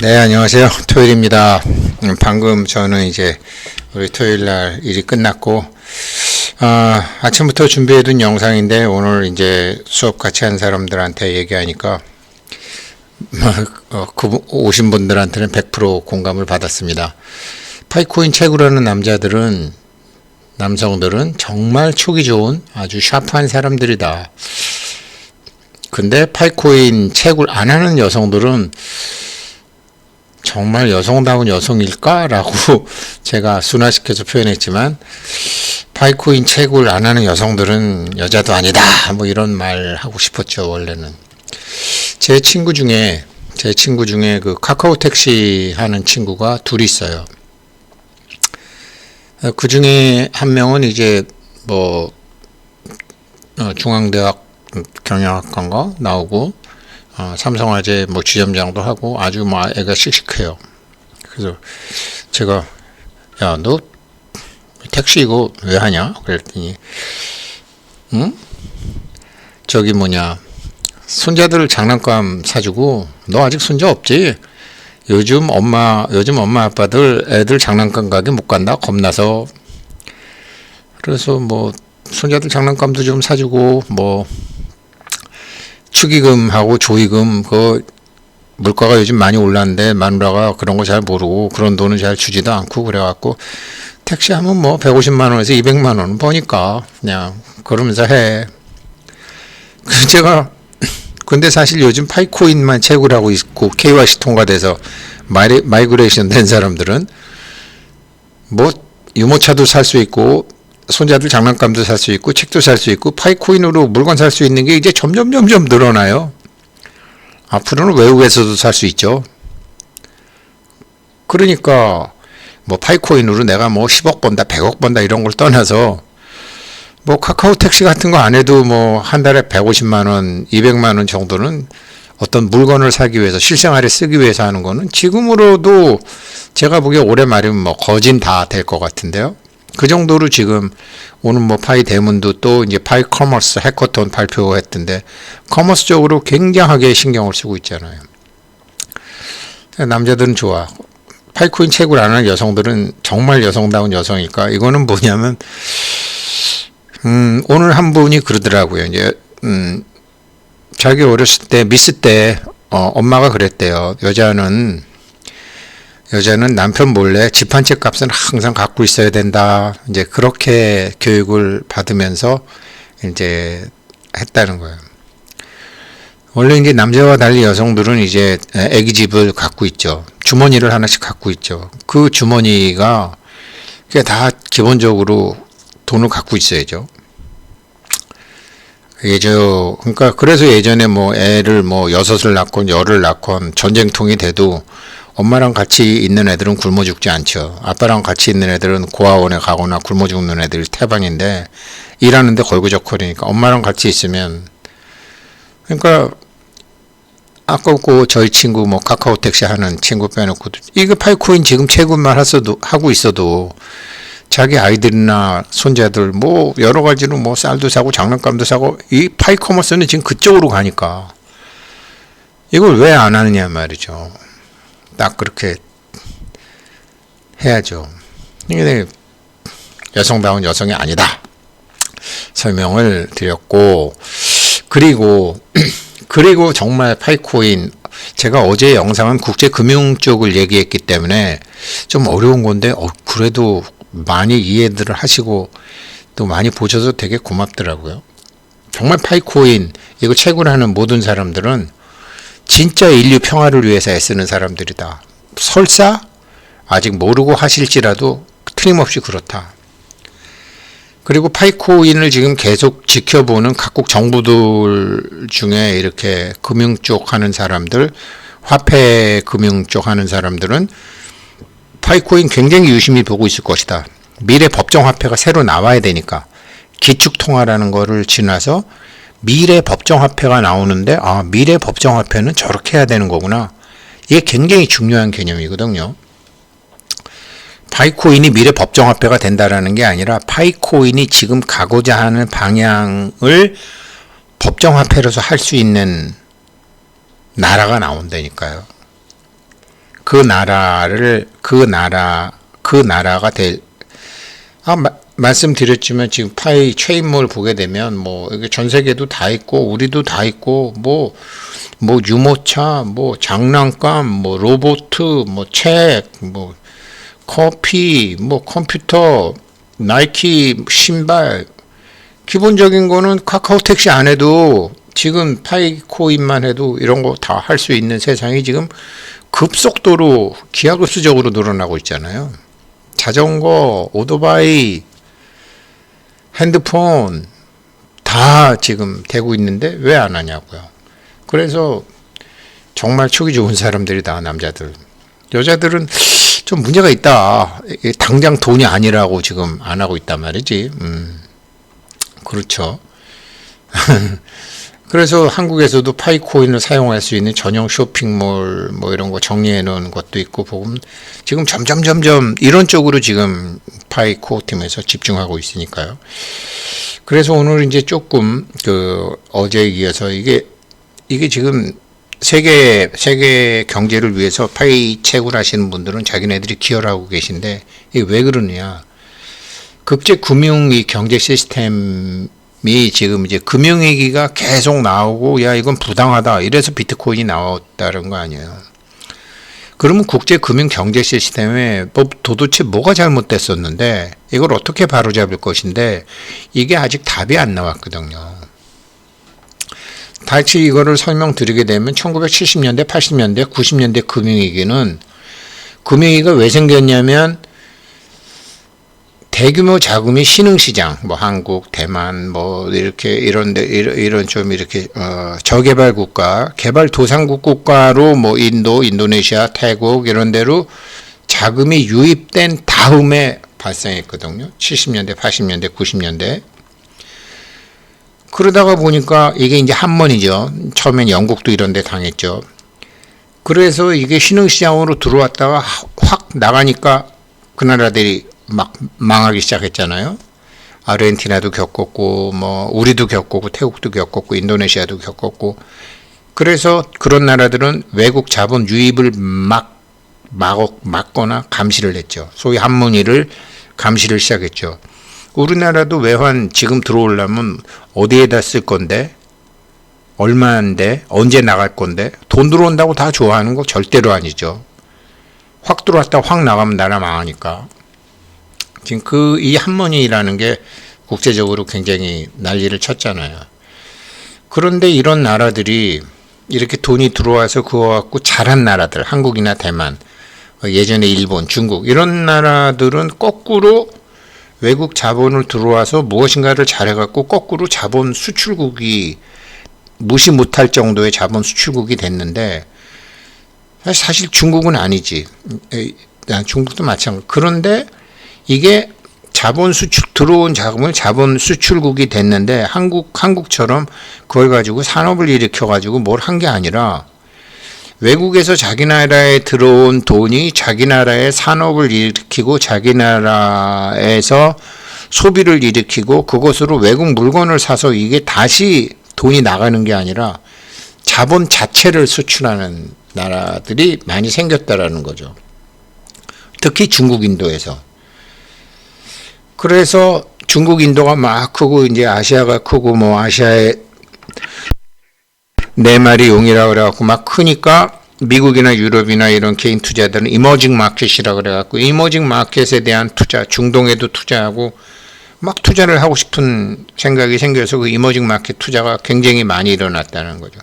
네, 안녕하세요. 토요일입니다. 방금 저는 이제 우리 토요일 날 일이 끝났고, 아침부터 준비해둔 영상인데 오늘 이제 수업 같이 한 사람들한테 얘기하니까, 오신 분들한테는 100% 공감을 받았습니다. 파이코인 채굴하는 남성들은 정말 촉이 좋은 아주 샤프한 사람들이다. 근데 파이코인 채굴 안 하는 여성들은 정말 여성다운 여성일까라고 제가 순화시켜서 표현했지만, 파이코인 채굴 안 하는 여성들은 여자도 아니다, 뭐 이런 말 하고 싶었죠. 원래는 제 친구 중에 그 카카오 택시 하는 친구가 둘이 있어요. 그 중에 한 명은 이제 뭐 중앙대학 경영학과인가 나오고, 삼성화재 뭐 지점장도 하고 아주 뭐 애가 씩씩해요. 그래서 제가, 야, 너 택시 이거 왜 하냐? 그랬더니, 응? 저기 손자들 장난감 사주고, 너 아직 손자 없지? 요즘 엄마 아빠들 애들 장난감 가게 못 간다 겁나서. 그래서 뭐 손자들 장난감도 좀 사주고, 뭐 축의금하고 조의금, 물가가 요즘 많이 올랐는데 마누라가 그런 거 잘 모르고 그런 돈은 잘 주지도 않고, 그래갖고 택시 하면 뭐 150만 원에서 200만 원 버니까 그냥 그러면서 해. 근데 사실 요즘 파이코인만 채굴하고 있고 KYC 통과돼서 마이그레이션 된 사람들은 뭐 유모차도 살 수 있고 손자들 장난감도 살 수 있고 책도 살 수 있고 파이코인으로 물건 살 수 있는 게 이제 점점 늘어나요. 앞으로는 외국에서도 살 수 있죠. 그러니까 뭐 파이코인으로 내가 뭐 10억 번다 100억 번다 이런 걸 떠나서, 뭐 카카오 택시 같은 거 안 해도 뭐 한 달에 150만 원 200만 원 정도는 어떤 물건을 사기 위해서, 실생활에 쓰기 위해서 하는 거는 지금으로도 제가 보기에 올해 말이면 뭐 거진 다 될 것 같은데요. 그 정도로 지금 오늘 뭐 파이 대문도 또 이제 파이 커머스 해커톤 발표했던데 커머스 쪽으로 굉장하게 신경을 쓰고 있잖아요. 남자들은 좋아. 파이코인 채굴 안 하는 여성들은 정말 여성다운 여성일까? 이거는 뭐냐면, 오늘 한 분이 그러더라고요. 이제 자기 어렸을 때 미스 때 엄마가 그랬대요. 여자는 남편 몰래 집 한 채 값은 항상 갖고 있어야 된다. 이제 그렇게 교육을 받으면서 이제 했다는 거예요. 원래 이제 남자와 달리 여성들은 이제 애기 집을 갖고 있죠. 주머니를 하나씩 갖고 있죠. 그 주머니가 그게 다 기본적으로 돈을 갖고 있어야죠. 그러니까 그래서 예전에 뭐 애를 뭐 6을 낳건 10을 낳건 전쟁통이 돼도 엄마랑 같이 있는 애들은 굶어 죽지 않죠. 아빠랑 같이 있는 애들은 고아원에 가거나 굶어 죽는 애들이 태반인데, 일하는데 걸그적거리니까 엄마랑 같이 있으면, 그러니까 아까 저희 친구 뭐 카카오 택시 하는 친구 빼놓고, 이거 파이코인 지금 채굴만 하고 있어도 자기 아이들이나 손자들 뭐 여러 가지로 뭐 쌀도 사고 장난감도 사고, 이 파이커머스는 지금 그쪽으로 가니까 이걸 왜 안 하느냐 말이죠. 딱 그렇게 해야죠. 이게 여성다운 여성이 아니다 설명을 드렸고, 그리고 정말 파이코인, 제가 어제 영상은 국제금융 쪽을 얘기했기 때문에 좀 어려운 건데 그래도 많이 이해들을 하시고 또 많이 보셔서 되게 고맙더라고요. 정말 파이코인 이거 채굴하는 모든 사람들은 진짜 인류 평화를 위해서 애쓰는 사람들이다. 설사 아직 모르고 하실지라도 틀림없이 그렇다. 그리고 파이코인을 지금 계속 지켜보는 각국 정부들 중에 이렇게 금융 쪽 하는 사람들, 화폐 금융 쪽 하는 사람들은 파이코인 굉장히 유심히 보고 있을 것이다. 미래 법정화폐가 새로 나와야 되니까 기축통화라는 거를 지나서 미래 법정화폐가 나오는데, 미래 법정화폐는 저렇게 해야 되는 거구나. 이게 굉장히 중요한 개념이거든요. 파이코인이 미래 법정화폐가 된다라는 게 아니라 파이코인이 지금 가고자 하는 방향을 법정화폐로서 할 수 있는 나라가 나온다니까요. 그 나라가 말씀드렸지만 지금 파이 체인몰 보게 되면 뭐 이게 전 세계도 다 있고 우리도 다 있고 뭐 유모차, 뭐 장난감, 뭐 로보트, 뭐 책, 뭐 커피, 뭐 컴퓨터, 나이키 신발, 기본적인 거는 카카오 택시 안 해도 지금 파이코인만 해도 이런 거 다 할 수 있는 세상이 지금 급속도로 기하급수적으로 늘어나고 있잖아요. 자전거, 오토바이, 핸드폰 다 지금 되고 있는데 왜 안 하냐고요. 그래서 정말 촉이 좋은 사람들이다, 남자들. 여자들은 좀 문제가 있다. 당장 돈이 아니라고 지금 안 하고 있단 말이지. 그렇죠. 그래서 한국에서도 파이코인을 사용할 수 있는 전용 쇼핑몰 뭐 이런 거 정리해 놓은 것도 있고 보면 지금 점점 이런 쪽으로 지금 파이코 팀에서 집중하고 있으니까요. 그래서 오늘 이제 조금 어제에 이어서 이게 지금 세계 경제를 위해서 파이 채굴 하시는 분들은 자기네들이 기여를 하고 계신데 이게 왜 그러냐. 국제 금융 이 경제 시스템이 지금 이제 금융위기가 계속 나오고 야 이건 부당하다 이래서 비트코인이 나왔다는 거 아니에요. 그러면 국제 금융 경제 시스템에 도대체 뭐가 잘못됐었는데 이걸 어떻게 바로잡을 것인데 이게 아직 답이 안 나왔거든요. 다시 이거를 설명드리게 되면 1970년대, 80년대, 90년대 금융위기가 왜 생겼냐면 대규모 자금이 신흥시장, 뭐 한국, 대만, 뭐 이렇게 이런 좀 이렇게 저개발 국가, 개발도상국 국가로 뭐 인도네시아, 태국 이런 데로 자금이 유입된 다음에 발생했거든요. 70년대, 80년대, 90년대. 그러다가 보니까 이게 이제 한번이죠. 처음엔 영국도 이런 데 당했죠. 그래서 이게 신흥시장으로 들어왔다가 확 나가니까 그 나라들이 막 망하기 시작했잖아요. 아르헨티나도 겪었고, 뭐, 우리도 겪었고, 태국도 겪었고, 인도네시아도 겪었고. 그래서 그런 나라들은 외국 자본 유입을 막거나 감시를 했죠. 소위 한문위를 감시를 시작했죠. 우리나라도 외환 지금 들어오려면 어디에다 쓸 건데, 얼마인데, 언제 나갈 건데, 돈 들어온다고 다 좋아하는 거 절대로 아니죠. 확 들어왔다 확 나가면 나라 망하니까. 지금 이 한문위라는 게 국제적으로 굉장히 난리를 쳤잖아요. 그런데 이런 나라들이 이렇게 돈이 들어와서 그거 갖고 잘한 나라들, 한국이나 대만, 예전에 일본, 중국 이런 나라들은 거꾸로 외국 자본을 들어와서 무엇인가를 잘해갖고 거꾸로 자본 수출국이 무시 못할 정도의 자본 수출국이 됐는데 사실 중국은 아니지. 중국도 마찬가지. 그런데 이게 들어온 자금을 자본 수출국이 됐는데 한국처럼 그걸 가지고 산업을 일으켜가지고 뭘 한 게 아니라 외국에서 자기 나라에 들어온 돈이 자기 나라의 산업을 일으키고 자기 나라에서 소비를 일으키고 그것으로 외국 물건을 사서 이게 다시 돈이 나가는 게 아니라 자본 자체를 수출하는 나라들이 많이 생겼다라는 거죠. 특히 중국, 인도에서. 그래서 중국, 인도가 막 크고 이제 아시아가 크고 뭐 아시아에 네 마리 용이라 그래갖고 막 크니까 미국이나 유럽이나 이런 개인 투자들은 이머징 마켓이라 그래갖고 이머징 마켓에 대한 투자, 중동에도 투자하고 막 투자를 하고 싶은 생각이 생겨서 그 이머징 마켓 투자가 굉장히 많이 일어났다는 거죠.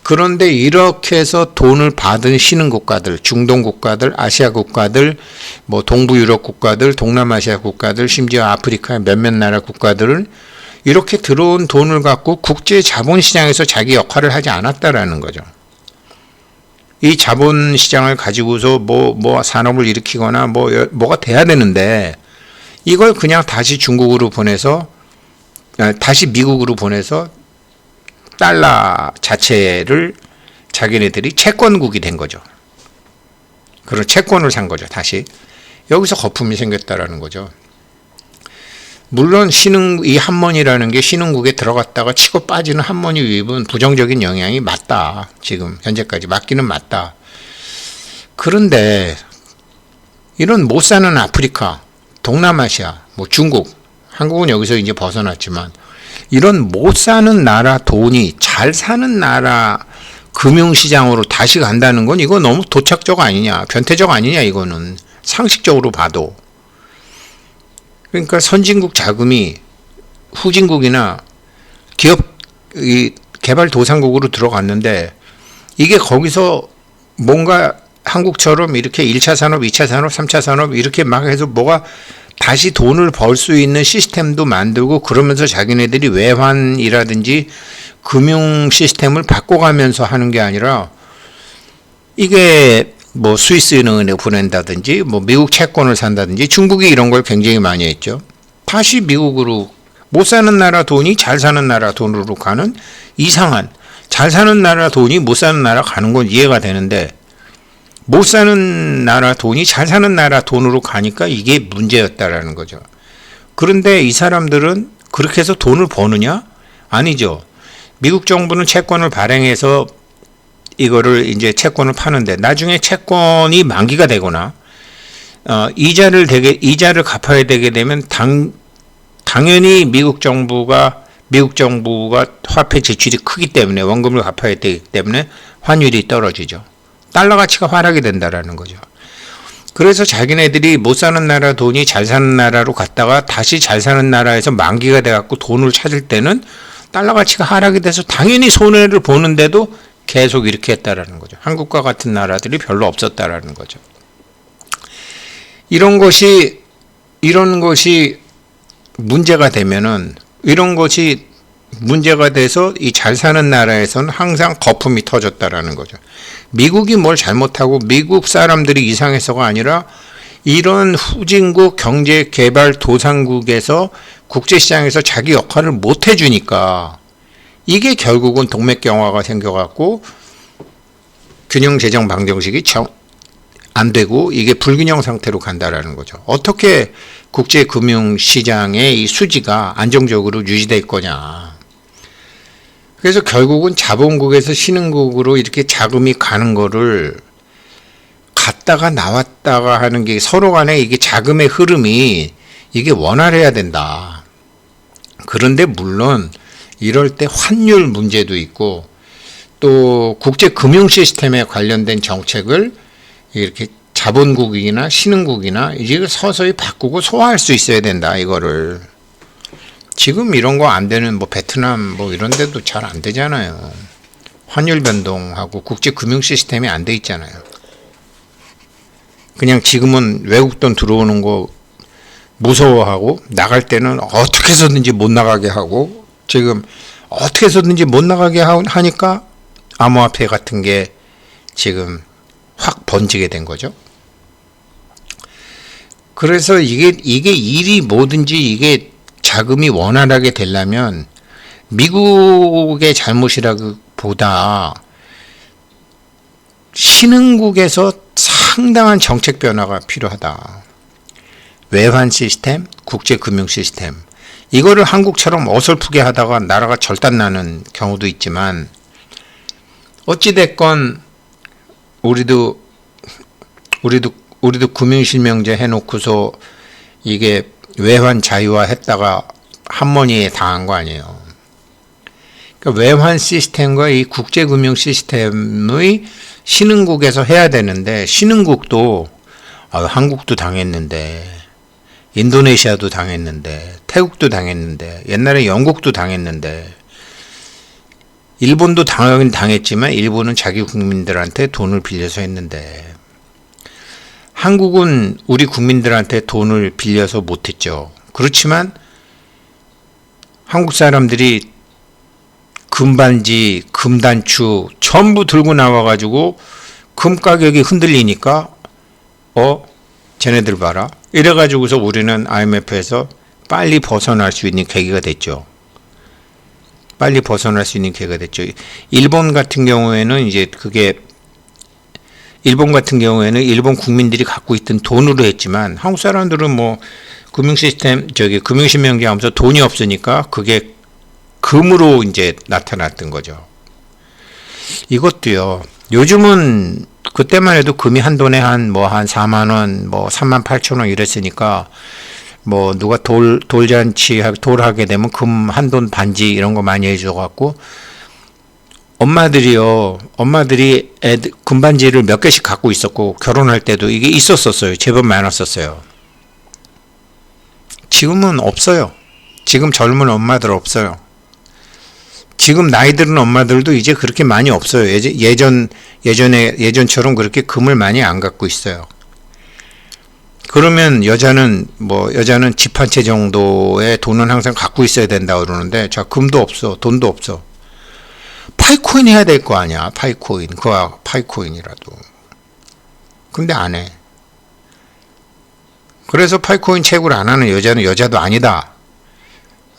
그런데 이렇게 해서 돈을 받은 신흥 국가들, 중동 국가들, 아시아 국가들, 뭐 동부 유럽 국가들, 동남아시아 국가들, 심지어 아프리카의 몇몇 나라 국가들은 이렇게 들어온 돈을 갖고 국제 자본시장에서 자기 역할을 하지 않았다라는 거죠. 이 자본시장을 가지고서 뭐 산업을 일으키거나 뭐가 돼야 되는데 이걸 그냥 다시 중국으로 보내서 다시 미국으로 보내서 달러 자체를 자기네들이 채권국이 된 거죠. 그런 채권을 산 거죠. 다시 여기서 거품이 생겼다라는 거죠. 물론 이 한mon이라는 게 신흥국에 들어갔다가 치고 빠지는 한mon이 유입은 부정적인 영향이 맞다. 지금 현재까지 맞기는 맞다. 그런데 이런 못 사는 아프리카, 동남아시아, 뭐 중국, 한국은 여기서 이제 벗어났지만 이런 못 사는 나라 돈이 잘 사는 나라 금융시장으로 다시 간다는 건 이거 너무 도착적 아니냐, 변태적 아니냐, 이거는 상식적으로 봐도. 그러니까 선진국 자금이 후진국이나 기업 개발도상국으로 들어갔는데 이게 거기서 뭔가 한국처럼 이렇게 1차 산업, 2차 산업, 3차 산업 이렇게 막 해서 뭐가 다시 돈을 벌 수 있는 시스템도 만들고 그러면서 자기네들이 외환이라든지 금융 시스템을 바꿔가면서 하는 게 아니라 이게 뭐 스위스 은행에 보낸다든지 뭐 미국 채권을 산다든지 중국이 이런 걸 굉장히 많이 했죠. 다시 미국으로 못 사는 나라 돈이 잘 사는 나라 돈으로 가는 이상한, 잘 사는 나라 돈이 못 사는 나라 가는 건 이해가 되는데 못 사는 나라 돈이 잘 사는 나라 돈으로 가니까 이게 문제였다라는 거죠. 그런데 이 사람들은 그렇게 해서 돈을 버느냐? 아니죠. 미국 정부는 채권을 발행해서 이거를 이제 채권을 파는데 나중에 채권이 만기가 되거나 이자를 갚아야 되게 되면 당연히 미국 정부가 화폐 지출이 크기 때문에 원금을 갚아야 되기 때문에 환율이 떨어지죠. 달러 가치가 하락이 된다라는 거죠. 그래서 자기네들이 못 사는 나라 돈이 잘 사는 나라로 갔다가 다시 잘 사는 나라에서 만기가 돼갖고 돈을 찾을 때는 달러 가치가 하락이 돼서 당연히 손해를 보는데도 계속 이렇게 했다라는 거죠. 한국과 같은 나라들이 별로 없었다라는 거죠. 이런 것이 문제가 되면은 이런 것이 문제가 돼서 이 잘 사는 나라에서는 항상 거품이 터졌다라는 거죠. 미국이 뭘 잘못하고 미국 사람들이 이상해서가 아니라 이런 후진국 경제개발도상국에서 국제시장에서 자기 역할을 못 해주니까 이게 결국은 동맥경화가 생겨갖고 균형재정 방정식이 안 되고 이게 불균형 상태로 간다라는 거죠. 어떻게 국제금융시장의 이 수지가 안정적으로 유지될 거냐. 그래서 결국은 자본국에서 신흥국으로 이렇게 자금이 가는 거를 갔다가 나왔다가 하는 게 서로 간에 이게 자금의 흐름이 이게 원활해야 된다. 그런데 물론 이럴 때 환율 문제도 있고 또 국제 금융 시스템에 관련된 정책을 이렇게 자본국이나 신흥국이나 이제 서서히 바꾸고 소화할 수 있어야 된다. 이거를 지금 이런 거 안 되는 뭐 베트남 뭐 이런 데도 잘 안 되잖아요. 환율 변동하고 국제 금융 시스템이 안 돼 있잖아요. 그냥 지금은 외국 돈 들어오는 거 무서워하고 나갈 때는 어떻게 해서든지 못 나가게 하고 지금 어떻게 해서든지 못 나가게 하니까 암호화폐 같은 게 지금 확 번지게 된 거죠. 그래서 이게 일이 뭐든지 이게 자금이 원활하게 되려면 미국의 잘못이라기보다 신흥국에서 상당한 정책 변화가 필요하다. 외환 시스템, 국제 금융 시스템 이거를 한국처럼 어설프게 하다가 나라가 절단나는 경우도 있지만 어찌됐건 우리도 금융실명제 해놓고서 이게 외환 자유화 했다가 한머니에 당한 거 아니에요. 그러니까 외환 시스템과 이 국제금융 시스템의 신흥국에서 해야 되는데 신흥국도 한국도 당했는데 인도네시아도 당했는데 태국도 당했는데 옛날에 영국도 당했는데 일본도 당하긴 당했지만 일본은 자기 국민들한테 돈을 빌려서 했는데 한국은 우리 국민들한테 돈을 빌려서 못했죠. 그렇지만 한국 사람들이 금반지, 금단추 전부 들고 나와가지고 금 가격이 흔들리니까 쟤네들 봐라. 이래가지고서 우리는 IMF에서 빨리 벗어날 수 있는 계기가 됐죠. 빨리 벗어날 수 있는 계기가 됐죠. 일본 같은 경우에는 일본 국민들이 갖고 있던 돈으로 했지만 한국 사람들은 뭐 금융실명제 하면서 돈이 없으니까 그게 금으로 이제 나타났던 거죠. 이것도요. 요즘은 그때만 해도 금이 한 돈에 한 4만 원, 3만 8천 원 이랬으니까 뭐 누가 돌잔치 돌하게 되면 금 한 돈 반지 이런 거 많이 해줘 갖고 엄마들이 애들 금반지를 몇 개씩 갖고 있었고 결혼할 때도 이게 있었었어요. 제법 많았었어요. 지금은 없어요. 지금 젊은 엄마들 없어요. 지금 나이 들은 엄마들도 이제 그렇게 많이 없어요. 예전처럼 그렇게 금을 많이 안 갖고 있어요. 그러면 여자는 집 한 채 정도의 돈은 항상 갖고 있어야 된다 그러는데, 자, 금도 없어, 돈도 없어. 파이코인 해야 될 거 아니야, 파이코인. 그거 파이코인이라도. 근데 안 해. 그래서 파이코인 채굴 안 하는 여자는 여자도 아니다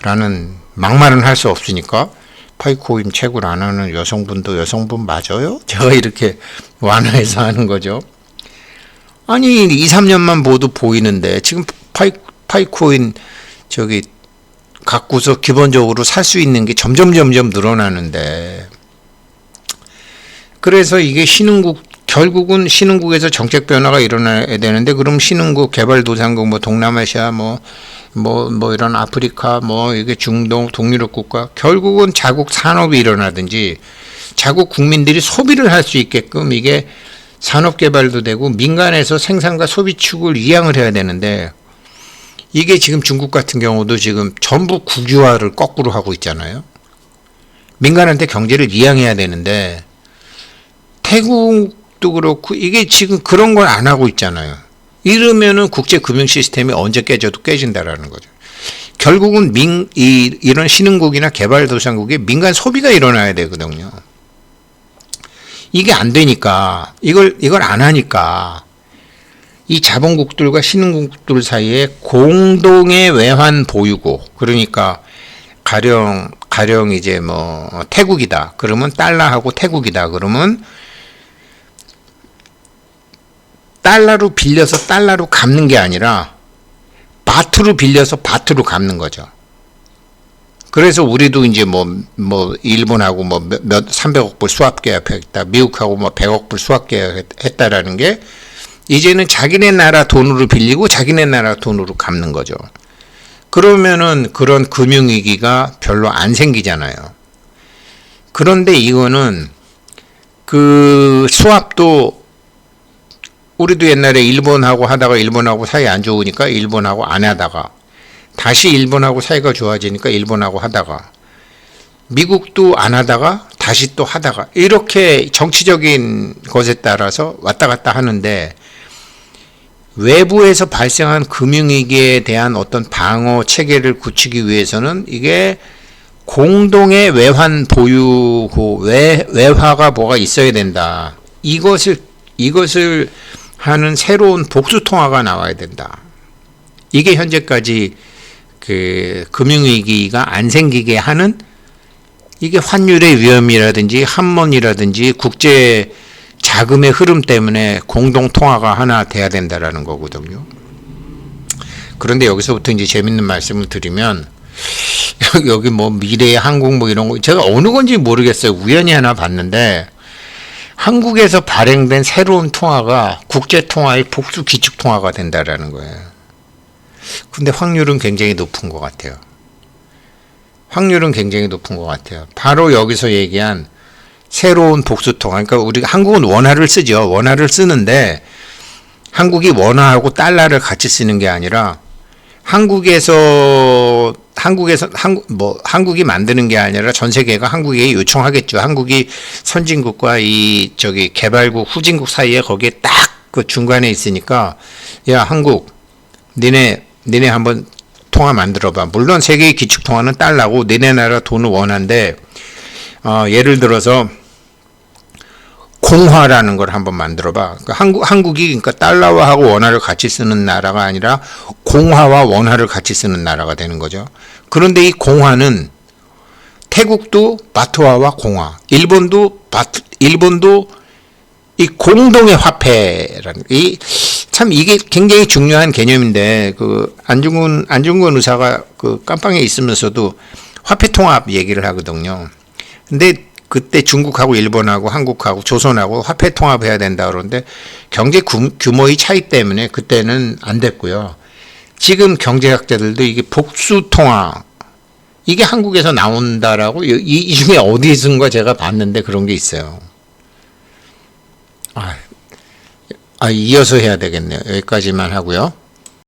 라는 막말은 할 수 없으니까 파이코인 채굴 안 하는 여성분도 여성분 맞아요? 제가 이렇게 완화해서 하는 거죠. 아니 2, 3년만 보도 보이는데 지금 파이코인 저기 갖고서 기본적으로 살 수 있는 게 점점 늘어나는데, 그래서 이게 결국은 신흥국에서 정책 변화가 일어나야 되는데, 그럼 신흥국 개발도상국 뭐 동남아시아 뭐 이런 아프리카 이게 중동 동유럽 국가, 결국은 자국 산업이 일어나든지 자국 국민들이 소비를 할 수 있게끔 이게 산업 개발도 되고 민간에서 생산과 소비 축을 이양을 해야 되는데, 이게 지금 중국 같은 경우도 지금 전부 국유화를 거꾸로 하고 있잖아요. 민간한테 경제를 이양해야 되는데 태국도 그렇고 이게 지금 그런 걸 안 하고 있잖아요. 이러면은 국제 금융 시스템이 언제 깨져도 깨진다라는 거죠. 결국은 이런 신흥국이나 개발도상국에 민간 소비가 일어나야 되거든요. 이게 안 되니까, 이걸 안 하니까 이 자본국들과 신흥국들 사이에 공동의 외환 보유고, 그러니까 가령 이제 태국이다 그러면 달러하고 태국이다 그러면 달러로 빌려서 달러로 갚는 게 아니라 바트로 빌려서 바트로 갚는 거죠. 그래서 우리도 이제 일본하고 300억 불 수합 계약했다, 미국하고 100억 불 수합 계약했다라는 게 이제는 자기네 나라 돈으로 빌리고 자기네 나라 돈으로 갚는 거죠. 그러면은 그런 금융위기가 별로 안 생기잖아요. 그런데 이거는 그 수합도 우리도 옛날에 일본하고 하다가 일본하고 사이 안 좋으니까 일본하고 안 하다가 다시 일본하고 사이가 좋아지니까 일본하고 하다가 미국도 안 하다가 다시 또 하다가 이렇게 정치적인 것에 따라서 왔다 갔다 하는데, 외부에서 발생한 금융위기에 대한 어떤 방어 체계를 굳히기 위해서는 이게 공동의 외환 보유고 외화가 뭐가 있어야 된다. 이것을 하는 새로운 복수통화가 나와야 된다. 이게 현재까지 그 금융위기가 안 생기게 하는, 이게 환율의 위험이라든지 한mon이라든지 국제 자금의 흐름 때문에 공동통화가 하나 돼야 된다라는 거거든요. 그런데 여기서부터 이제 재밌는 말씀을 드리면, 여기 미래의 한국 이런 거 제가 어느 건지 모르겠어요. 우연히 하나 봤는데 한국에서 발행된 새로운 통화가 국제통화의 복수 기축통화가 된다라는 거예요. 근데 확률은 굉장히 높은 것 같아요. 바로 여기서 얘기한 새로운 복수통화. 그러니까 우리 한국은 원화를 쓰죠. 원화를 쓰는데 한국이 원화하고 달러를 같이 쓰는 게 아니라 한국이 만드는 게 아니라 전 세계가 한국에 요청하겠죠. 한국이 선진국과 개발국 후진국 사이에 거기에 딱 그 중간에 있으니까, 야 한국 니네 한번 통화 만들어봐. 물론 세계의 기축통화는 달러고 니네 나라 돈은 원화인데 예를 들어서 공화라는 걸 한번 만들어봐. 그러니까 한국이 그러니까 달러화하고 원화를 같이 쓰는 나라가 아니라 공화와 원화를 같이 쓰는 나라가 되는 거죠. 그런데 이 공화는 태국도 바트화와 공화, 일본도 이 공동의 화폐라는 참 이게 굉장히 중요한 개념인데, 그 안중근 의사가 그 깜빵에 있으면서도 화폐 통합 얘기를 하거든요. 근데 그때 중국하고 일본하고 한국하고 조선하고 화폐 통합해야 된다 그러는데 경제 규모의 차이 때문에 그때는 안 됐고요. 지금 경제학자들도 이게 복수 통화 이게 한국에서 나온다라고 이 중에 어디선가 제가 봤는데 그런 게 있어요. 이어서 해야 되겠네요. 여기까지만 하고요.